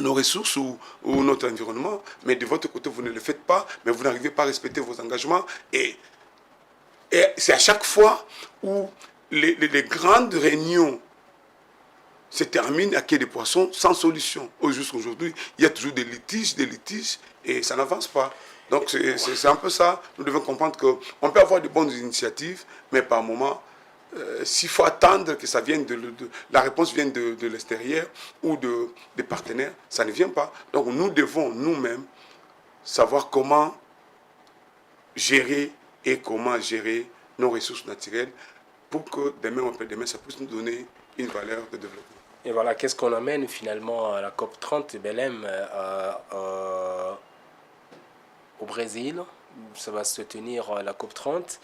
nos ressources ou notre environnement, mais de votre côté, vous ne le faites pas, mais vous n'arrivez pas à respecter vos engagements. Et c'est à chaque fois où les grandes réunions se terminent à quai des poissons sans solution. Jusqu'aujourd'hui, il y a toujours des litiges, et ça n'avance pas. Donc c'est un peu ça. Nous devons comprendre qu'on peut avoir de bonnes initiatives, mais par moment, s'il faut attendre que ça vienne la réponse vienne de l'extérieur ou des partenaires, ça ne vient pas. Donc nous devons nous-mêmes savoir comment gérer nos ressources naturelles pour que demain, après-demain, ça puisse nous donner une valeur de développement. Et voilà, qu'est-ce qu'on amène finalement à la COP30 Belém au Brésil? Ça va se tenir la COP30.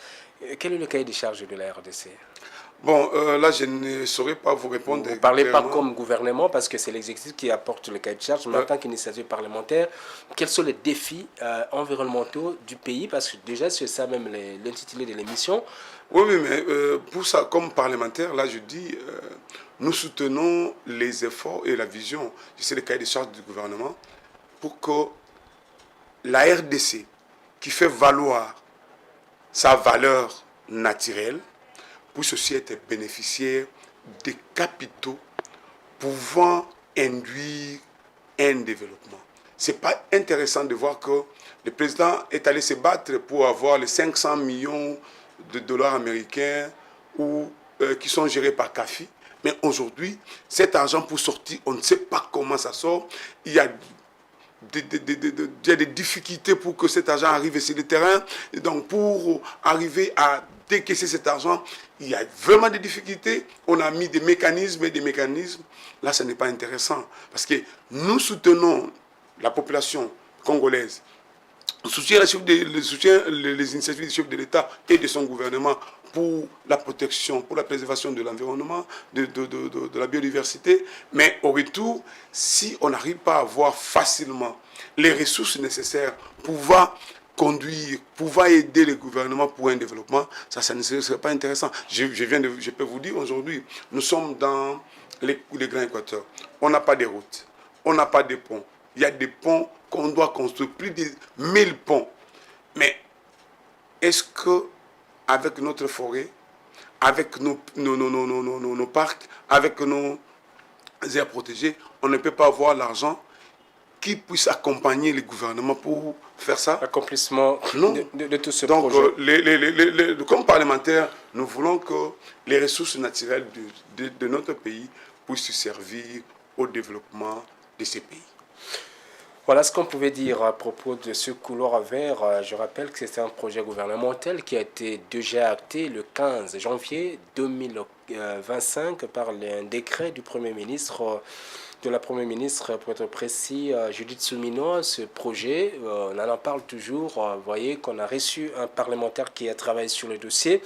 Quel est le cahier des charges de la RDC? Bon, là, je ne saurais pas vous répondre. Vous ne parlez pas comme gouvernement parce que c'est l'exécutif qui apporte le cahier de charges, mais en tant qu'initiative parlementaire, quels sont les défis environnementaux du pays? Parce que déjà, c'est ça même l'intitulé de l'émission. Oui, mais pour ça, comme parlementaire, là, je dis, nous soutenons les efforts et la vision, c'est le cahier des charges du gouvernement, pour que la RDC, qui fait valoir sa valeur naturelle, puisse aussi être bénéficiaire des capitaux pouvant induire un développement. Ce n'est pas intéressant de voir que le président est allé se battre pour avoir les 500 millions de dollars américains qui sont gérés par CAFI. Mais aujourd'hui, cet argent pour sortir, on ne sait pas comment ça sort. Il y a des difficultés pour que cet argent arrive sur le terrain. Et donc, pour arriver à décaisser cet argent, il y a vraiment des difficultés. On a mis des mécanismes et des mécanismes. Là, ce n'est pas intéressant. Parce que nous soutenons la population congolaise. On soutient les initiatives du chef de l'État et de son gouvernement pour la protection, pour la préservation de l'environnement, de la biodiversité. Mais au retour, si on n'arrive pas à avoir facilement les ressources nécessaires pour pouvoir conduire, pouvoir aider le gouvernement pour un développement, ça ne serait pas intéressant. Je peux vous dire aujourd'hui, nous sommes dans les grands équateurs. On n'a pas de routes, on n'a pas de ponts. Il y a des ponts qu'on doit construire, plus de 1000 ponts. Mais est-ce que avec notre forêt, avec nos parcs, avec nos aires protégées, on ne peut pas avoir l'argent qui puisse accompagner le gouvernement pour faire ça? L'accomplissement de tout ce Donc, projet. comme parlementaires, nous voulons que les ressources naturelles de notre pays puissent servir au développement de ces pays. Voilà ce qu'on pouvait dire à propos de ce couloir vert. Je rappelle que c'est un projet gouvernemental qui a été déjà acté le 15 janvier 2025 par un décret du Premier ministre, de la Première ministre, pour être précis, Judith Soumino. Ce projet, on en parle toujours. Vous voyez qu'on a reçu un parlementaire qui a travaillé sur le dossier.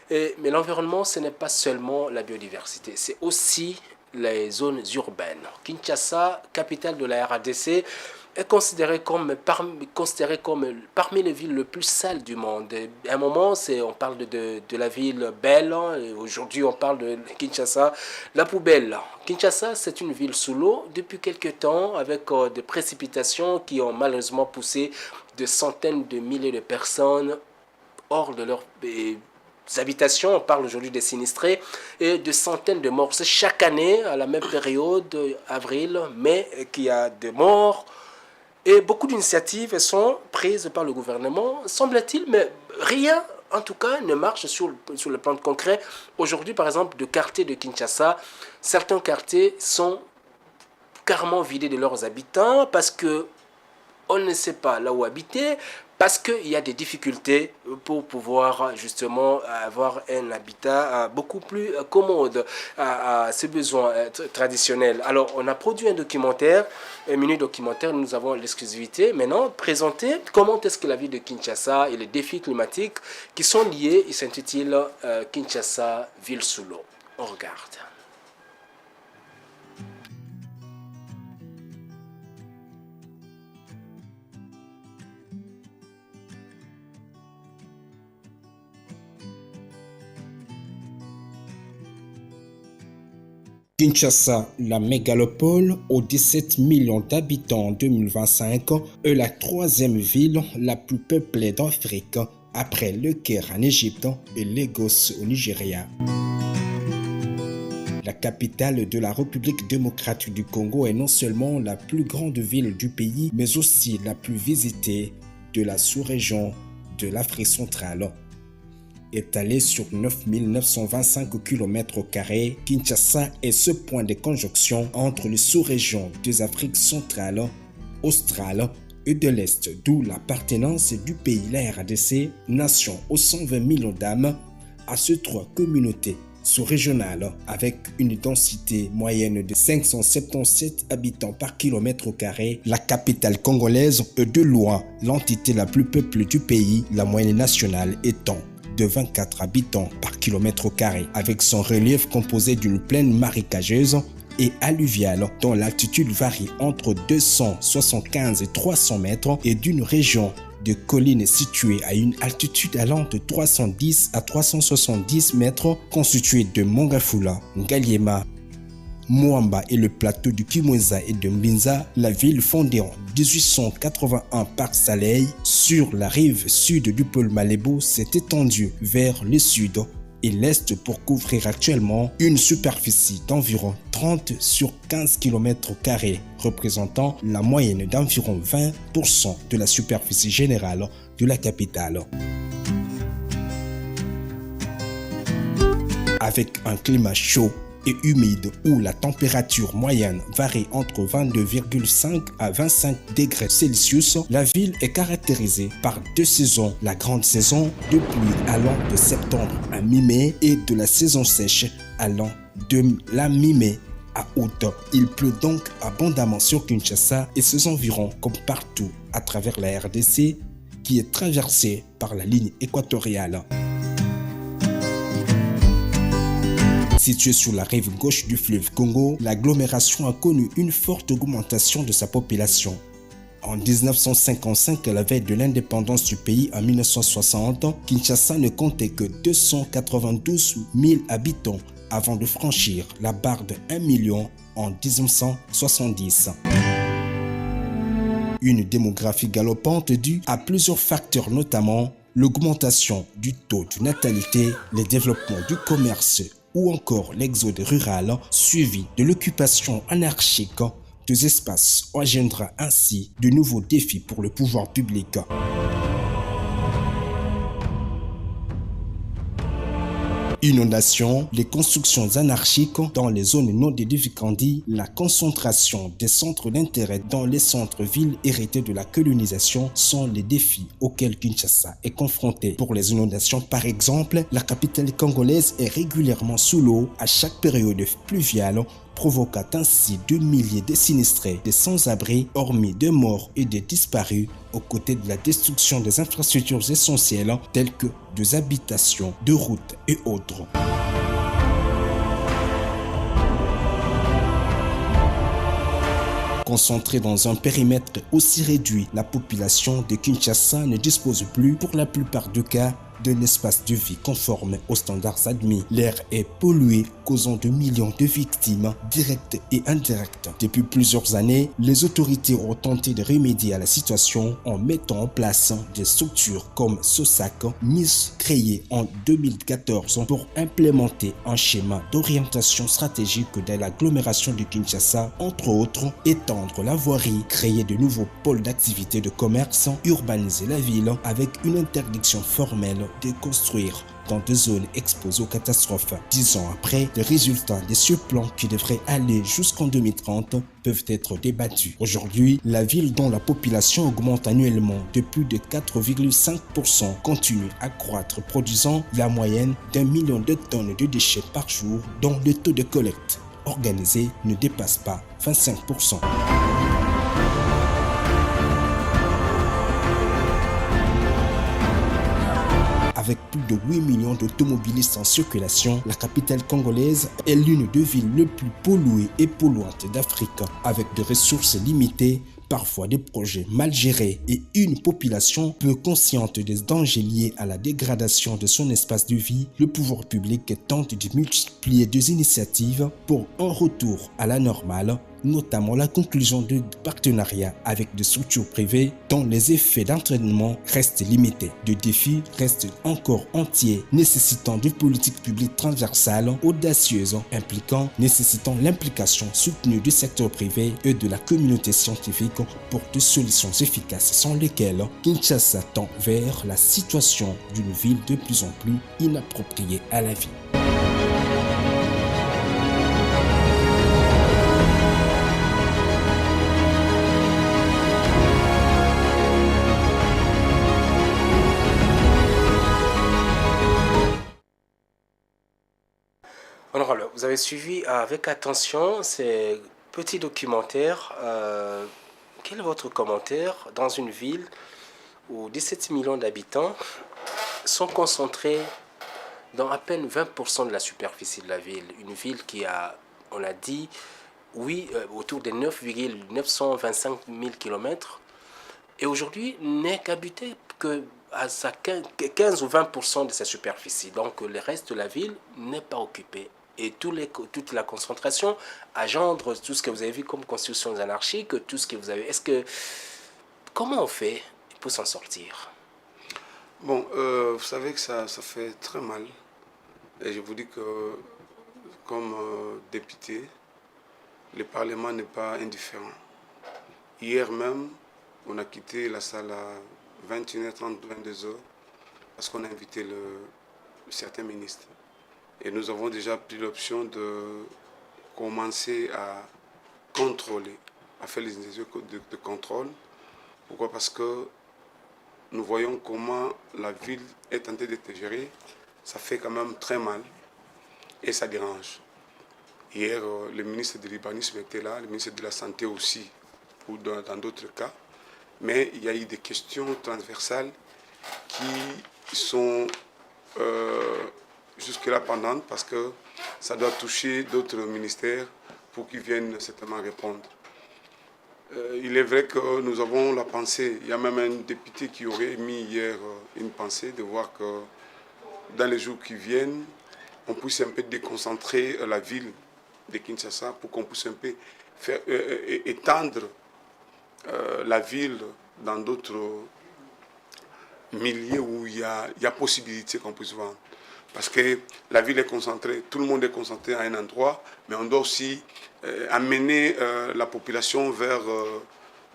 Mais l'environnement, ce n'est pas seulement la biodiversité, c'est aussi les zones urbaines. Kinshasa, capitale de la RDC, est considérée comme parmi les villes les plus sales du monde. À un moment, on parle de la ville belle, et aujourd'hui on parle de Kinshasa, la poubelle. Kinshasa, c'est une ville sous l'eau depuis quelques temps, avec des précipitations qui ont malheureusement poussé de centaines de milliers de personnes hors de leur habitations. On parle aujourd'hui des sinistrés et de centaines de morts. C'est chaque année, à la même période, avril, mai, qu'il y a des morts. Et beaucoup d'initiatives sont prises par le gouvernement, semble-t-il, mais rien, en tout cas, ne marche sur le plan concret. Aujourd'hui, par exemple, de quartiers de Kinshasa, certains quartiers sont carrément vidés de leurs habitants parce que on ne sait pas là où habiter, parce qu'il y a des difficultés pour pouvoir justement avoir un habitat beaucoup plus commode à ses besoins traditionnels. Alors, on a produit un documentaire, un mini documentaire, nous avons l'exclusivité maintenant, présenter comment est-ce que la vie de Kinshasa et les défis climatiques qui sont liés, il s'intitule Kinshasa, ville sous l'eau. On regarde. Kinshasa, la mégalopole aux 17 millions d'habitants en 2025, est la troisième ville la plus peuplée d'Afrique, après Le Caire en Égypte et Lagos au Nigeria. La capitale de la République démocratique du Congo est non seulement la plus grande ville du pays, mais aussi la plus visitée de la sous-région de l'Afrique centrale. Étalée sur 9 925 km², Kinshasa est ce point de conjonction entre les sous-régions des Afriques centrale, australe et de l'Est, d'où l'appartenance du pays, la RDC, nation aux 120 millions d'âmes, à ces trois communautés sous-régionales avec une densité moyenne de 577 habitants par km². La capitale congolaise est de loin l'entité la plus peuplée du pays, la moyenne nationale étant de 24 habitants par km², avec son relief composé d'une plaine marécageuse et alluviale dont l'altitude varie entre 275 et 300 mètres et d'une région de collines située à une altitude allant de 310 à 370 mètres constituée de Mongafula, Ngaliema, Mwamba et le plateau du Kimweza et de Mbinza. La ville fondée en 1881 par Saleh sur la rive sud du pôle Malébo s'est étendue vers le sud et l'est pour couvrir actuellement une superficie d'environ 30 sur 15 km², représentant la moyenne d'environ 20% de la superficie générale de la capitale. Avec un climat chaud et humide où la température moyenne varie entre 22,5 à 25 degrés Celsius, la ville est caractérisée par deux saisons, la grande saison de pluie allant de septembre à mi-mai et de la saison sèche allant de la mi-mai à août. Il pleut donc abondamment sur Kinshasa et ses environs comme partout à travers la RDC qui est traversée par la ligne équatoriale. Située sur la rive gauche du fleuve Congo, l'agglomération a connu une forte augmentation de sa population. En 1955, à la veille de l'indépendance du pays en 1960, Kinshasa ne comptait que 292 000 habitants avant de franchir la barre de 1 million en 1970. Une démographie galopante due à plusieurs facteurs, notamment l'augmentation du taux de natalité, le développement du commerce ou encore l'exode rural suivi de l'occupation anarchique des espaces engendra ainsi de nouveaux défis pour le pouvoir public. Inondations, les constructions anarchiques dans les zones non édificantes, la concentration des centres d'intérêt dans les centres-villes hérités de la colonisation sont les défis auxquels Kinshasa est confronté. Pour les inondations, par exemple, la capitale congolaise est régulièrement sous l'eau à chaque période pluviale, provoquant ainsi 2 milliers de sinistrés, des sans-abri, hormis de morts et de disparus, aux côtés de la destruction des infrastructures essentielles telles que des habitations, de routes et autres. Concentrée dans un périmètre aussi réduit, la population de Kinshasa ne dispose plus, pour la plupart des cas, d'un espace de vie conforme aux standards admis. L'air est pollué, causant de millions de victimes directes et indirectes. Depuis plusieurs années, les autorités ont tenté de remédier à la situation en mettant en place des structures comme SOSAC, créée en 2014 pour implémenter un schéma d'orientation stratégique de l'agglomération de Kinshasa, entre autres, étendre la voirie, créer de nouveaux pôles d'activité de commerce, urbaniser la ville avec une interdiction formelle de construire dans des zones exposées aux catastrophes. 10 ans après, les résultats de ce plan qui devrait aller jusqu'en 2030 peuvent être débattus. Aujourd'hui, la ville dont la population augmente annuellement de plus de 4,5% continue à croître, produisant la moyenne d'1 million de tonnes de déchets par jour, dont le taux de collecte organisé ne dépasse pas 25%. Avec plus de 8 millions d'automobilistes en circulation, la capitale congolaise est l'une des villes les plus polluées et polluantes d'Afrique, avec des ressources limitées, parfois des projets mal gérés et une population peu consciente des dangers liés à la dégradation de son espace de vie. Le pouvoir public tente de multiplier des initiatives pour un retour à la normale, notamment la conclusion de partenariats avec des structures privées dont les effets d'entraînement restent limités. Le défi reste encore entier, nécessitant des politiques publiques transversales, audacieuses, nécessitant l'implication soutenue du secteur privé et de la communauté scientifique pour des solutions efficaces sans lesquelles Kinshasa tend vers la situation d'une ville de plus en plus inappropriée à la vie. Alors, vous avez suivi avec attention ces petits documentaires. Quel est votre commentaire dans une ville où 17 millions d'habitants sont concentrés dans à peine 20% de la superficie de la ville? Une ville qui a, on a dit, oui, autour de 9,925 000 km et aujourd'hui n'est qu'habité que à 15 ou 20% de sa superficie. Donc le reste de la ville n'est pas occupé. Et toute la concentration engendre tout ce que vous avez vu comme constitutions anarchiques, tout ce que vous avez... Comment on fait pour s'en sortir? Bon, vous savez que ça fait très mal. Et je vous dis que, comme député, le Parlement n'est pas indifférent. Hier même, on a quitté la salle à 21h30, 22h, parce qu'on a invité certains ministres. Et nous avons déjà pris l'option de commencer à contrôler, à faire les initiatives de contrôle. Pourquoi? Parce que nous voyons comment la ville est tentée d'être gérée. Ça fait quand même très mal et ça dérange. Hier, le ministre de l'Urbanisme était là, le ministre de la Santé aussi, ou dans d'autres cas. Mais il y a eu des questions transversales qui sont jusque-là pendantes parce que ça doit toucher d'autres ministères pour qu'ils viennent certainement répondre. Il est vrai que nous avons la pensée, il y a même un député qui aurait mis hier une pensée de voir que dans les jours qui viennent, on puisse un peu déconcentrer la ville de Kinshasa pour qu'on puisse un peu faire, étendre la ville dans d'autres milieux où il y a possibilité qu'on puisse vendre. Parce que la ville est concentrée, tout le monde est concentré à un endroit, mais on doit aussi amener la population vers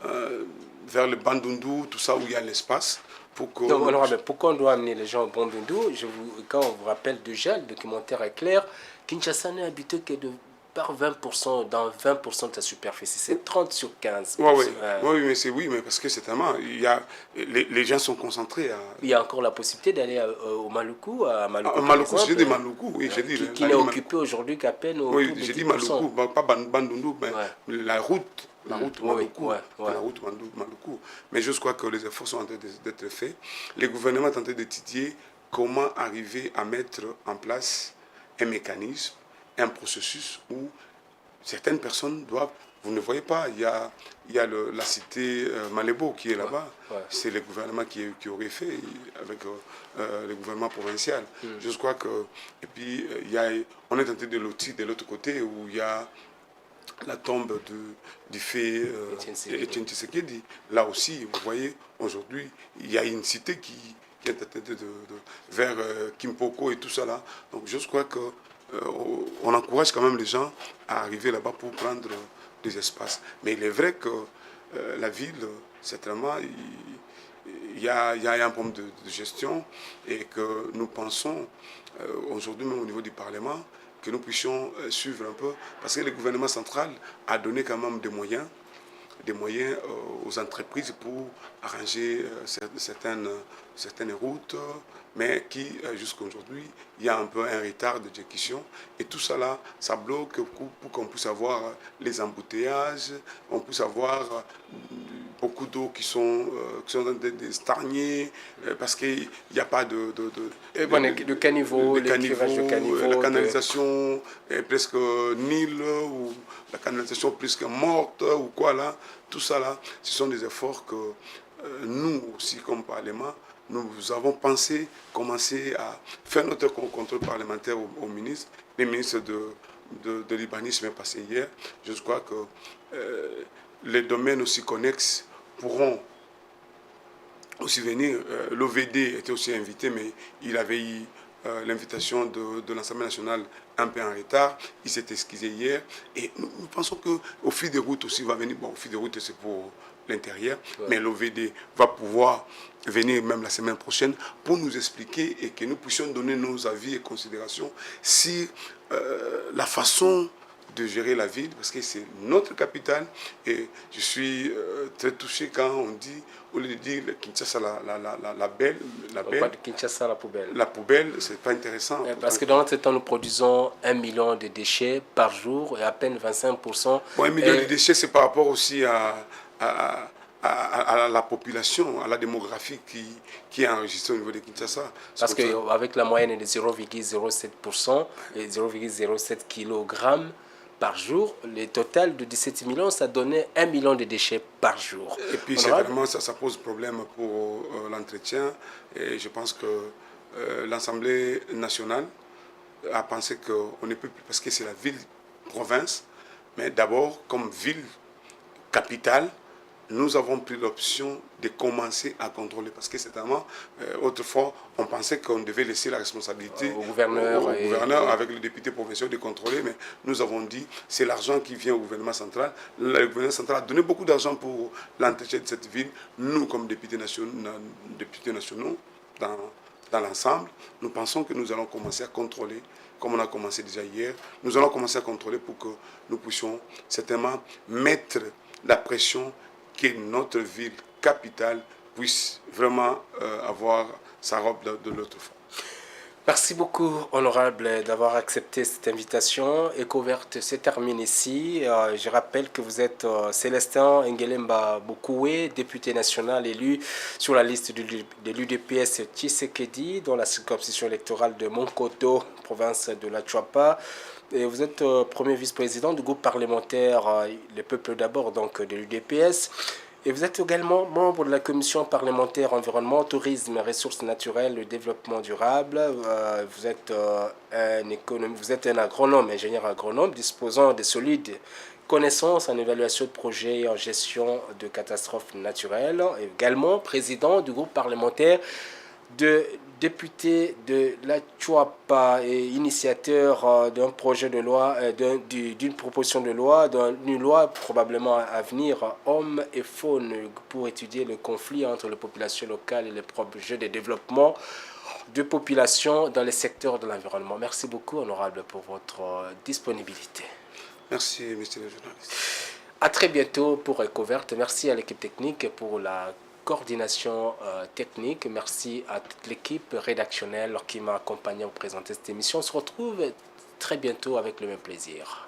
le Bandundu, tout ça où il y a l'espace. Donc, alors, pourquoi on doit amener les gens au Bandundu? Quand on vous rappelle déjà, le documentaire est clair, Kinshasa n'est habité que par 20%, dans 20% de sa superficie. C'est 30 sur 15. Oui, mais parce que c'est tellement... les gens sont concentrés. Il y a encore la possibilité d'aller au Maluku, Maluku, j'ai dit Maluku, oui, j'ai dit... Qui n'est occupé aujourd'hui qu'à peine au... Oui, j'ai dit Maluku, pas Bandundu, mais la route. La route Maluku. La route Maluku. Mais je crois que les efforts sont en train d'être faits. Le gouvernement est en train d'étudier comment arriver à mettre en place un mécanisme, un processus où certaines personnes doivent vous ne voyez pas. Il y a la cité Malébo qui est là-bas. Ouais. C'est le gouvernement qui aurait fait avec le gouvernement provincial. Je crois que... Et puis, on est tenté de lotir de l'autre côté où il y a la tombe du fait Etienne Tshisekedi. Là aussi, vous voyez, aujourd'hui, il y a une cité qui est tentée vers Kimpoko et tout ça là. Donc je crois que on encourage quand même les gens à arriver là-bas pour prendre des espaces. Mais il est vrai que la ville, certainement, il y a un problème de gestion et que nous pensons, aujourd'hui même au niveau du Parlement, que nous puissions suivre un peu, parce que le gouvernement central a donné quand même des moyens aux entreprises pour arranger certaines routes, mais qui, jusqu'à aujourd'hui, il y a un peu un retard d'exécution. Et tout ça là, ça bloque pour qu'on puisse avoir les embouteillages, on puisse avoir beaucoup d'eau qui sont en train de stagner, parce qu'il n'y a pas de caniveau, la canalisation est presque nulle, ou la canalisation presque morte, ou quoi là. Tout ça là, ce sont des efforts que nous aussi comme Parlement, nous avons commencé à faire notre contrôle parlementaire au ministre. Les ministres de l'urbanisme est passé hier. Je crois que les domaines aussi connexes pourront aussi venir. L'OVD était aussi invité, mais il avait eu l'invitation de l'Assemblée nationale un peu en retard. Il s'est excusé hier. Et nous pensons qu'au fil des routes aussi va venir. Bon, au fil des routes, c'est pour l'intérieur, mais l'OVD va pouvoir venir même la semaine prochaine pour nous expliquer et que nous puissions donner nos avis et considérations sur la façon de gérer la ville, parce que c'est notre capitale. Et je suis très touché quand on dit, au lieu de dire Kinshasa la belle, Kinshasa la poubelle. La poubelle, c'est pas intéressant. Parce que dans notre temps, nous produisons 1 million de déchets par jour et à peine 25%. Bon, 1 million de déchets, c'est par rapport aussi à la population, à la démographie qui est enregistrée au niveau de Kinshasa. Parce qu'avec la moyenne de 0,07% et 0,07 kg par jour, le total de 17 millions, ça donnait 1 million de déchets par jour. Et puis, certainement, ça pose problème pour l'entretien. Et je pense que l'Assemblée nationale a pensé qu'on ne peut plus, parce que c'est la ville-province, mais d'abord, comme ville-capitale, nous avons pris l'option de commencer à contrôler. Parce que certainement, autrefois, on pensait qu'on devait laisser la responsabilité au gouverneur avec les députés provinciaux de contrôler. Mais nous avons dit, c'est l'argent qui vient au gouvernement central. Le gouvernement central a donné beaucoup d'argent pour l'entretien de cette ville. Nous, comme députés nationaux dans l'ensemble, nous pensons que nous allons commencer à contrôler, comme on a commencé déjà hier. Nous allons commencer à contrôler pour que nous puissions certainement mettre la pression que notre ville capitale puisse vraiment avoir sa robe de l'autre fois. Merci beaucoup, honorable, d'avoir accepté cette invitation. Écoverte se termine ici. Je rappelle que vous êtes Célestin Ngelemba Bokoué, député national élu sur la liste de l'UDPS Tshisekedi dans la circonscription électorale de Monkoto, province de la Chuapa. Et vous êtes premier vice-président du groupe parlementaire Le Peuple d'abord, donc de l'UDPS. Et vous êtes également membre de la commission parlementaire environnement, tourisme, ressources naturelles et développement durable. Vous êtes un agronome, ingénieur agronome, disposant de solides connaissances en évaluation de projets et en gestion de catastrophes naturelles. Et également président du groupe parlementaire de député de la Chuapa et initiateur d'un projet de loi, d'une proposition de loi, d'une loi probablement à venir, Hommes et Faune, pour étudier le conflit entre les populations locales et les projets de développement de population dans les secteurs de l'environnement. Merci beaucoup, honorable, pour votre disponibilité. Merci, monsieur le journaliste. À très bientôt pour Écoverte. Merci à l'équipe technique pour la coordination technique. Merci à toute l'équipe rédactionnelle qui m'a accompagné pour présenter cette émission. On se retrouve très bientôt avec le même plaisir.